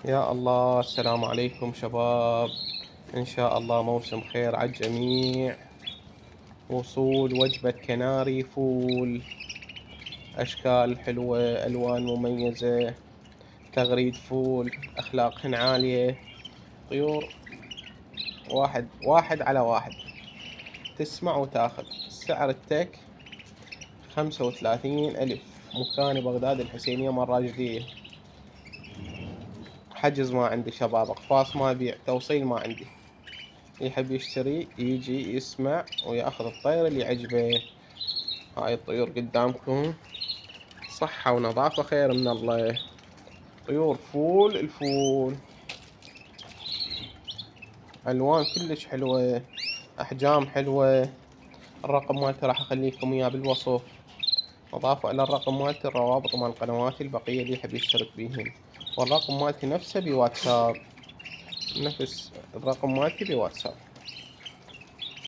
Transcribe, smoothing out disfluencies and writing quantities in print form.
يا الله، السلام عليكم شباب. إن شاء الله موسم خير على الجميع. وصول وجبة كناري فول، أشكال حلوة، ألوان مميزة، تغريد فول، أخلاقهن عالية. طيور واحد واحد على واحد، تسمع وتاخذ. سعر التك 35,000. مكان بغداد الحسينية مرة جدية. حجز ما عندي شباب، أقفاص ما أبيع، توصيل ما عندي. يحب يشتري يجي يسمع وياخذ الطير اللي يعجبه. هاي الطيور قدامكم، صحة ونظافة خير من الله. طيور فول الفول، ألوان كلش حلوة، أحجام حلوة. الرقم مالتي راح أخليكم إياه بالوصف. أضافوا على الرقم مالتي الروابط مال قنواتي البقية اللي يحب يشترك بيهن. والرقم مالتي نفسه بواتساب، نفس الرقم مالتي بواتساب.